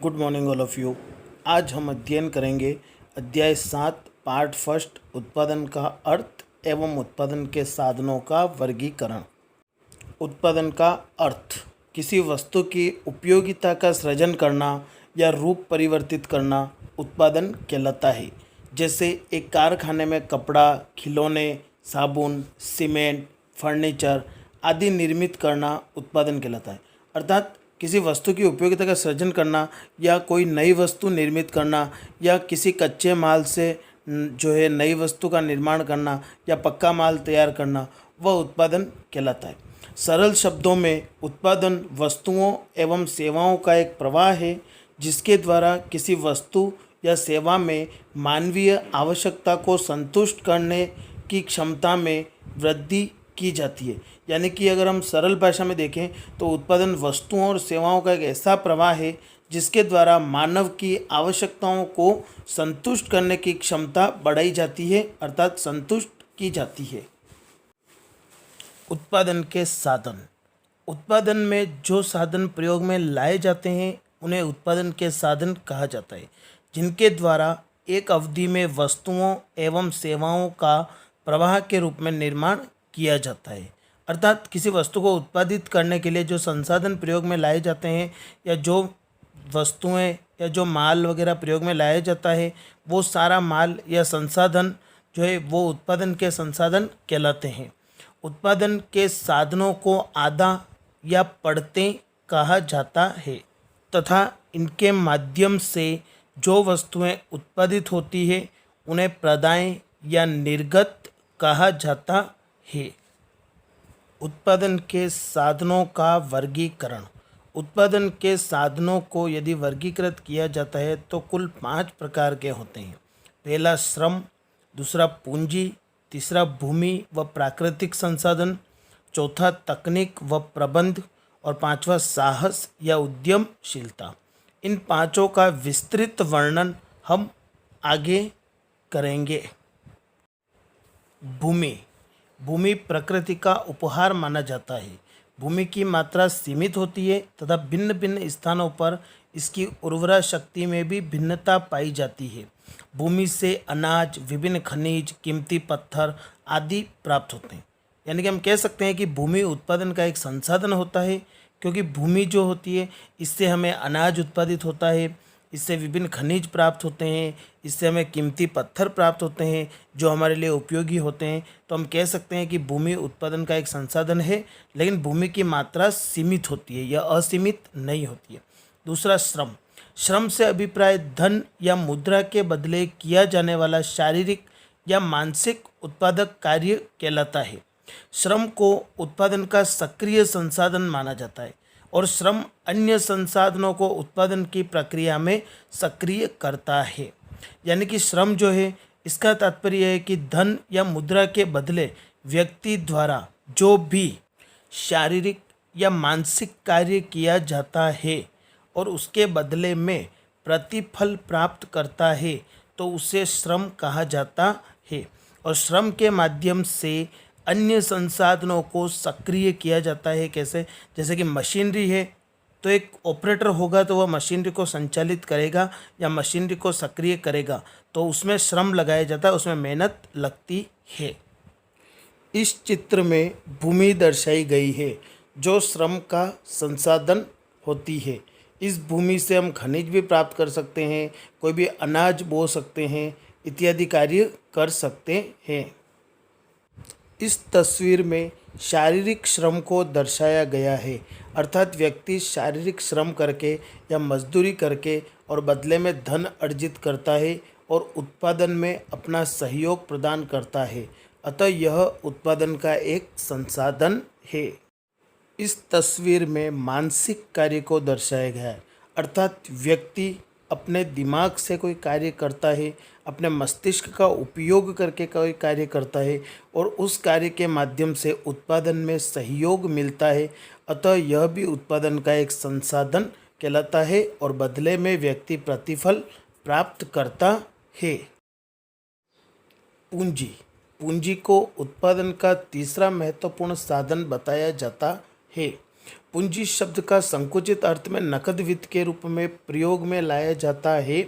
Good morning all of you. आज हम अध्ययन करेंगे अध्याय 7 पार्ट फर्स्ट उत्पादन का अर्थ एवं उत्पादन के साधनों का वर्गीकरण। उत्पादन का अर्थ किसी वस्तु की उपयोगिता का सृजन करना या रूप परिवर्तित करना उत्पादन कहलाता है। जैसे एक कारखाने में कपड़ा, खिलौने, साबुन, सीमेंट, फर्नीचर आदि निर्मित करना उत्पादन कहलाता है। अर्थात किसी वस्तु की उपयोगिता का सृजन करना या कोई नई वस्तु निर्मित करना या किसी कच्चे माल से नई वस्तु का निर्माण करना या पक्का माल तैयार करना वह उत्पादन कहलाता है। सरल शब्दों में उत्पादन वस्तुओं एवं सेवाओं का एक प्रवाह है जिसके द्वारा किसी वस्तु या सेवा में मानवीय आवश्यकता को संतुष्ट करने की क्षमता में वृद्धि की जाती है। यानी कि अगर हम सरल भाषा में देखें तो उत्पादन वस्तुओं और सेवाओं का एक ऐसा प्रवाह है जिसके द्वारा मानव की आवश्यकताओं को संतुष्ट करने की क्षमता बढ़ाई जाती है, अर्थात संतुष्ट की जाती है। उत्पादन के साधन। उत्पादन में जो साधन प्रयोग में लाए जाते हैं उन्हें उत्पादन के साधन कहा जाता है, जिनके द्वारा एक अवधि में वस्तुओं एवं सेवाओं का प्रवाह के रूप में निर्माण किया जाता है। अर्थात किसी वस्तु को उत्पादित करने के लिए जो संसाधन प्रयोग में लाए जाते हैं या जो वस्तुएं या जो माल वगैरह प्रयोग में लाया जाता है वो सारा माल या संसाधन जो है वो उत्पादन के संसाधन कहलाते हैं। उत्पादन के साधनों को आधा या पड़ते कहा जाता है तथा इनके माध्यम से जो वस्तुएं उत्पादित होती है उन्हें प्रदाय या निर्गत कहा जाता है। उत्पादन के साधनों का वर्गीकरण। उत्पादन के साधनों को यदि वर्गीकृत किया जाता है तो कुल 5 प्रकार के होते हैं। पहला श्रम, दूसरा पूंजी, तीसरा भूमि व प्राकृतिक संसाधन, चौथा तकनीक व प्रबंध और पांचवा साहस या उद्यमशीलता। इन पांचों का विस्तृत वर्णन हम आगे करेंगे। भूमि। भूमि प्रकृति का उपहार माना जाता है। भूमि की मात्रा सीमित होती है तथा भिन्न भिन्न स्थानों पर इसकी उर्वरा शक्ति में भी भिन्नता पाई जाती है। भूमि से अनाज, विभिन्न खनिज, कीमती पत्थर आदि प्राप्त होते हैं। यानी कि हम कह सकते हैं कि भूमि उत्पादन का एक संसाधन होता है, क्योंकि भूमि जो होती है इससे हमें अनाज उत्पादित होता है, इससे विभिन्न खनिज प्राप्त होते हैं, इससे हमें कीमती पत्थर प्राप्त होते हैं जो हमारे लिए उपयोगी होते हैं। तो हम कह सकते हैं कि भूमि उत्पादन का एक संसाधन है, लेकिन भूमि की मात्रा सीमित होती है या असीमित नहीं होती है। दूसरा श्रम। श्रम से अभिप्राय धन या मुद्रा के बदले किया जाने वाला शारीरिक या मानसिक उत्पादक कार्य कहलाता है। श्रम को उत्पादन का सक्रिय संसाधन माना जाता है और श्रम अन्य संसाधनों को उत्पादन की प्रक्रिया में सक्रिय करता है। यानी कि श्रम जो है इसका तात्पर्य है कि धन या मुद्रा के बदले व्यक्ति द्वारा जो भी शारीरिक या मानसिक कार्य किया जाता है और उसके बदले में प्रतिफल प्राप्त करता है तो उसे श्रम कहा जाता है। और श्रम के माध्यम से अन्य संसाधनों को सक्रिय किया जाता है। कैसे? जैसे कि मशीनरी है तो एक ऑपरेटर होगा तो वह मशीनरी को संचालित करेगा या मशीनरी को सक्रिय करेगा, तो उसमें श्रम लगाया जाता है, उसमें मेहनत लगती है। इस चित्र में भूमि दर्शाई गई है जो श्रम का संसाधन होती है। इस भूमि से हम खनिज भी प्राप्त कर सकते हैं, कोई भी अनाज बो सकते हैं, इत्यादि कार्य कर सकते हैं। इस तस्वीर में शारीरिक श्रम को दर्शाया गया है, अर्थात व्यक्ति शारीरिक श्रम करके या मजदूरी करके और बदले में धन अर्जित करता है और उत्पादन में अपना सहयोग प्रदान करता है, अतः यह उत्पादन का एक संसाधन है। इस तस्वीर में मानसिक कार्य को दर्शाया गया है, अर्थात व्यक्ति अपने दिमाग से कोई कार्य करता है, अपने मस्तिष्क का उपयोग करके कोई कार्य करता है और उस कार्य के माध्यम से उत्पादन में सहयोग मिलता है, अतः यह भी उत्पादन का एक संसाधन कहलाता है और बदले में व्यक्ति प्रतिफल प्राप्त करता है। पूंजी। पूंजी को उत्पादन का तीसरा महत्वपूर्ण साधन बताया जाता है। पूंजी शब्द का संकुचित अर्थ में नकद वित्त के रूप में प्रयोग में लाया जाता है,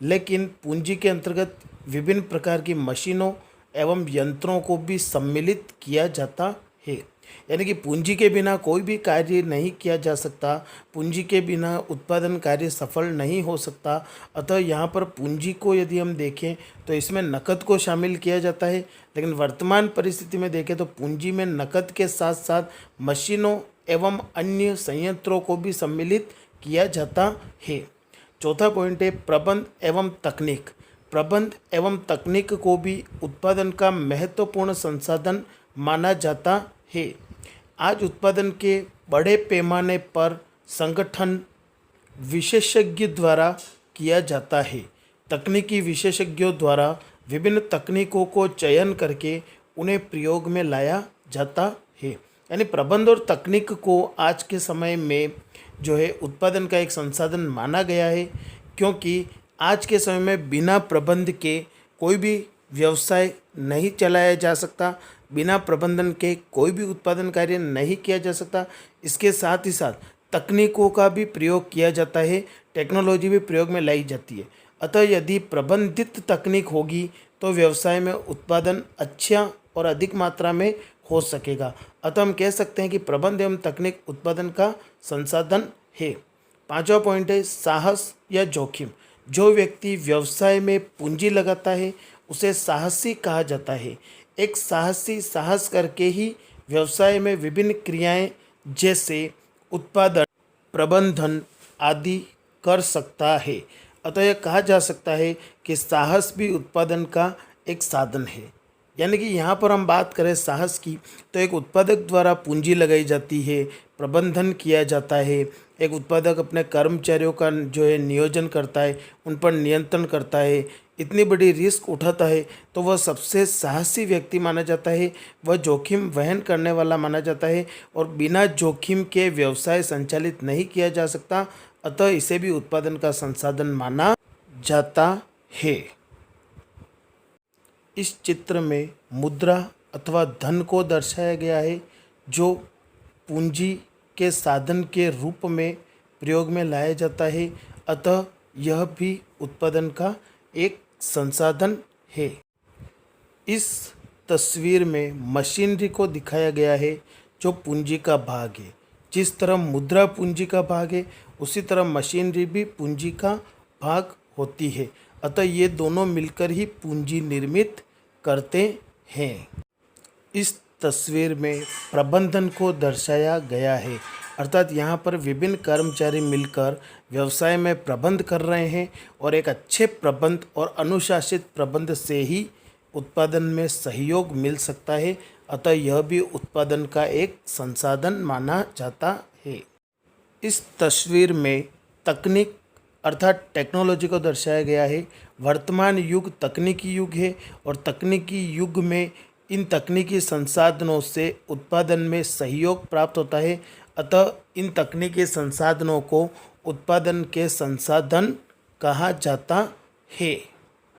लेकिन पूंजी के अंतर्गत विभिन्न प्रकार की मशीनों एवं यंत्रों को भी सम्मिलित किया जाता है। यानी कि पूंजी के बिना कोई भी कार्य नहीं किया जा सकता, पूंजी के बिना उत्पादन कार्य सफल नहीं हो सकता। अतः यहाँ पर पूंजी को यदि हम देखें तो इसमें नकद को शामिल किया जाता है, लेकिन वर्तमान परिस्थिति में देखें तो पूंजी में नकद के साथ साथ मशीनों एवं अन्य संयंत्रों को भी सम्मिलित किया जाता है। चौथा पॉइंट है प्रबंध एवं तकनीक। प्रबंध एवं तकनीक को भी उत्पादन का महत्वपूर्ण संसाधन माना जाता है। आज उत्पादन के बड़े पैमाने पर संगठन विशेषज्ञ द्वारा किया जाता है। तकनीकी विशेषज्ञों द्वारा विभिन्न तकनीकों को चयन करके उन्हें प्रयोग में लाया जाता है। यानी प्रबंध और तकनीक को आज के समय में जो है उत्पादन का एक संसाधन माना गया है, क्योंकि आज के समय में बिना प्रबंध के कोई भी व्यवसाय नहीं चलाया जा सकता, बिना प्रबंधन के कोई भी उत्पादन कार्य नहीं किया जा सकता। इसके साथ ही साथ तकनीकों का भी प्रयोग किया जाता है, टेक्नोलॉजी भी प्रयोग में लाई जाती है। अतः यदि प्रबंधित तकनीक होगी तो व्यवसाय में उत्पादन अच्छा और अधिक मात्रा में हो सकेगा। अतः हम कह सकते हैं कि प्रबंध एवं तकनीक उत्पादन का संसाधन है। पांचवा पॉइंट है साहस या जोखिम। जो व्यक्ति व्यवसाय में पूंजी लगाता है उसे साहसी कहा जाता है। एक साहसी साहस करके ही व्यवसाय में विभिन्न क्रियाएं जैसे उत्पादन, प्रबंधन आदि कर सकता है। अतः यह कहा जा सकता है कि साहस भी उत्पादन का एक साधन है। यानी कि यहाँ पर हम बात करें साहस की तो एक उत्पादक द्वारा पूंजी लगाई जाती है, प्रबंधन किया जाता है। एक उत्पादक अपने कर्मचारियों का जो है नियोजन करता है, उन पर नियंत्रण करता है, इतनी बड़ी रिस्क उठाता है, तो वह सबसे साहसी व्यक्ति माना जाता है। वह जोखिम वहन करने वाला माना जाता है और बिना जोखिम के व्यवसाय संचालित नहीं किया जा सकता। अतः इसे भी उत्पादन का संसाधन माना जाता है। इस चित्र में मुद्रा अथवा धन को दर्शाया गया है, जो पूंजी के साधन के रूप में प्रयोग में लाया जाता है। अतः यह भी उत्पादन का एक संसाधन है। इस तस्वीर में मशीनरी को दिखाया गया है जो पूंजी का भाग है। जिस तरह मुद्रा पूंजी का भाग है, उसी तरह मशीनरी भी पूंजी का भाग होती है। अतः ये दोनों मिलकर ही पूंजी निर्मित करते हैं। इस तस्वीर में प्रबंधन को दर्शाया गया है, अर्थात यहाँ पर विभिन्न कर्मचारी मिलकर व्यवसाय में प्रबंध कर रहे हैं और एक अच्छे प्रबंध और अनुशासित प्रबंध से ही उत्पादन में सहयोग मिल सकता है। अतः यह भी उत्पादन का एक संसाधन माना जाता है। इस तस्वीर में तकनीक अर्थात टेक्नोलॉजी को दर्शाया गया है। वर्तमान युग तकनीकी युग है और तकनीकी युग में इन तकनीकी संसाधनों से उत्पादन में सहयोग प्राप्त होता है। अतः इन तकनीकी संसाधनों को उत्पादन के संसाधन कहा जाता है।